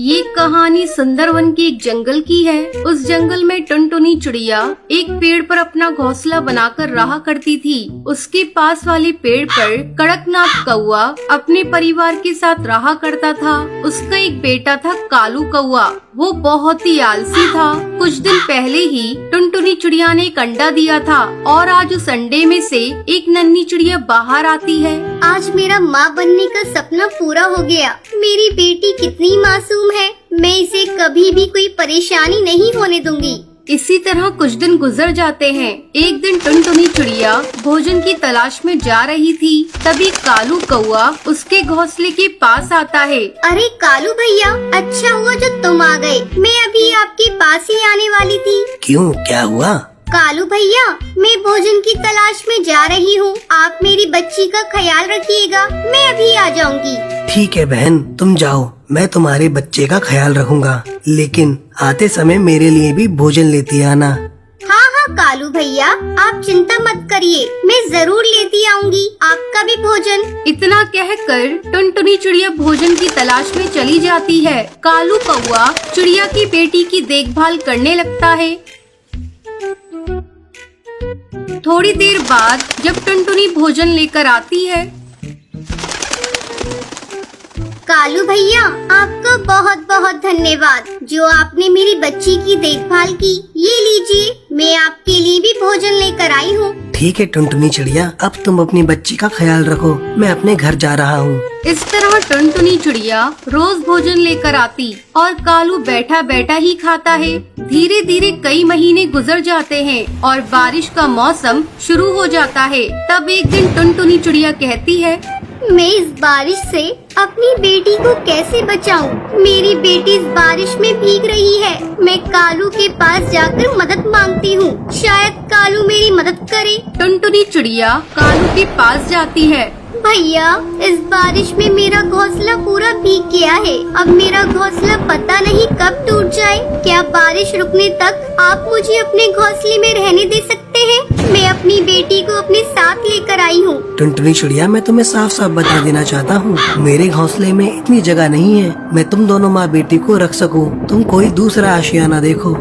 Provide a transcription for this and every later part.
ये कहानी सुंदरवन के एक जंगल की है। उस जंगल में टुनटुनी चिड़िया एक पेड़ पर अपना घोंसला बनाकर रहा करती थी। उसके पास वाले पेड़ पर कड़कनाथ कौआ अपने परिवार के साथ रहा करता था। उसका एक बेटा था कालू कौआ, वो बहुत ही आलसी था। कुछ दिन पहले ही टुनटुनी चिड़िया ने एक अंडा दिया था और आज उस अंडे में से एक नन्ही चिड़िया बाहर आती है। आज मेरा माँ बनने का सपना पूरा हो गया। मेरी बेटी कितनी मासूम है, मैं इसे कभी भी कोई परेशानी नहीं होने दूंगी। इसी तरह कुछ दिन गुजर जाते हैं। एक दिन टुनटुनी चिड़िया भोजन की तलाश में जा रही थी, तभी कालू कौआ उसके घोंसले के पास आता है। अरे कालू भैया, अच्छा हुआ जो तुम आ गए, मैं अभी आपके पास ही आने वाली थी। क्यों, क्या हुआ? कालू भैया, मैं भोजन की तलाश में जा रही हूँ, आप मेरी बच्ची का ख्याल रखिएगा, मैं अभी आ जाऊंगी। ठीक है बहन, तुम जाओ, मैं तुम्हारे बच्चे का ख्याल रखूंगा, लेकिन आते समय मेरे लिए भी भोजन लेती आना। हाँ हाँ कालू भैया, आप चिंता मत करिए, मैं जरूर लेती आऊंगी आपका भी भोजन। इतना कहकर टुनटुनी चिड़िया भोजन की तलाश में चली जाती है। कालू कौआ चिड़िया की बेटी की देखभाल करने लगता है। थोड़ी देर बाद जब टुनटुनी भोजन लेकर आती है, कालू भैया, आपका बहुत बहुत धन्यवाद जो आपने मेरी बच्ची की देखभाल की। ये लीजिए, मैं आपके लिए भी भोजन लेकर आई हूँ। ठीक है टुनटुनी चिड़िया, अब तुम अपनी बच्ची का ख्याल रखो, मैं अपने घर जा रहा हूँ। इस तरह टुनटुनी चिड़िया रोज भोजन लेकर आती और कालू बैठा बैठा ही खाता है। धीरे धीरे कई महीने गुजर जाते हैं और बारिश का मौसम शुरू हो जाता है। तब एक दिन टुनटुनी चिड़िया कहती है, मैं इस बारिश से अपनी बेटी को कैसे बचाऊं? मेरी बेटी इस बारिश में भीग रही है। मैं कालू के पास जाकर मदद मांगती हूँ, शायद कालू मेरी मदद करे। टुनटुनी चिड़िया कालू के पास जाती है। भैया, इस बारिश में मेरा घोंसला पूरा भीग गया है। अब मेरा घोंसला पता नहीं कब टूट जाए। क्या बारिश रुकने तक आप मुझे अपने घोंसले में रहने दे सकते हैं? मैं अपनी बेटी को अपने साथ लेकर आई हूँ। टुनटुनी चिड़िया, मैं तुम्हें साफ साफ बता देना चाहता हूँ, मेरे घोंसले में इतनी जगह नहीं है मैं तुम दोनों माँ बेटी को रख सकूँ। तुम कोई दूसरा आशियाना देखो।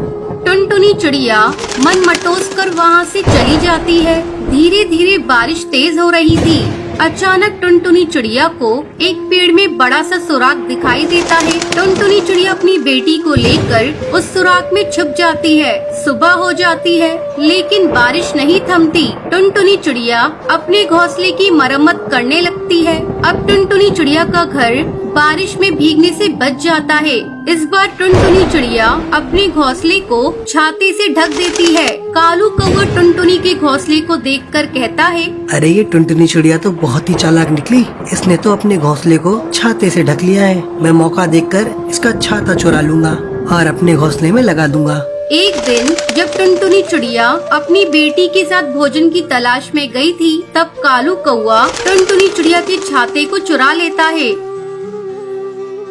टुनटुनी चिड़िया मन मटोस कर वहाँ से चली जाती है। धीरे धीरे बारिश तेज हो रही थी। अचानक टुनटुनी चिड़िया को एक पेड़ में बड़ा सा सुराख दिखाई देता है। टुनटुनी चिड़िया अपनी बेटी को लेकर उस सुराख में छुप जाती है। सुबह हो जाती है, लेकिन बारिश नहीं थमती। टुनटुनी चिड़िया अपने घोंसले की मरम्मत करने लगती है। अब टुनटुनी चिड़िया का घर बारिश में भीगने से बच जाता है। इस बार टुनटुनी चिड़िया अपने घोंसले को छाते से ढक देती है। कालू कौवा टुनटुनी के घोंसले को देखकर कहता है, अरे ये टुनटुनी चिड़िया तो बहुत ही चालाक निकली, इसने तो अपने घोंसले को छाते से ढक लिया है। मैं मौका देखकर इसका छाता चुरा लूंगा और अपने घोंसले में लगा दूंगा। एक दिन जब टुनटुनी चिड़िया अपनी बेटी के साथ भोजन की तलाश में गई थी, तब कालू कौवा टुनटुनी चिड़िया के छाते को चुरा लेता है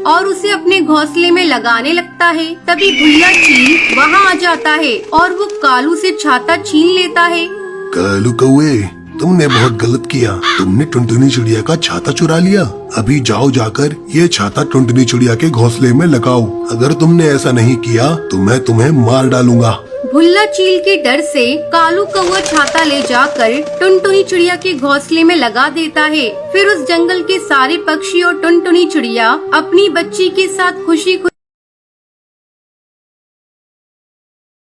और उसे अपने घोंसले में लगाने लगता है। तभी भुल्ला चील वहाँ आ जाता है और वो कालू से छाता छीन लेता है। कालू कौवे, तुमने बहुत गलत किया, तुमने टुनटुनी चिड़िया का छाता चुरा लिया। अभी जाओ जाकर ये छाता टुनटुनी चिड़िया के घोंसले में लगाओ। अगर तुमने ऐसा नहीं किया तो मैं तुम्हें मार डालूंगा। भुल्ला चील के डर से कालू कौवा छाता ले जाकर टुनटुनी चिड़िया के घोंसले में लगा देता है। फिर उस जंगल के सारे पक्षी और टुनटुनी चिड़िया अपनी बच्ची के साथ खुशी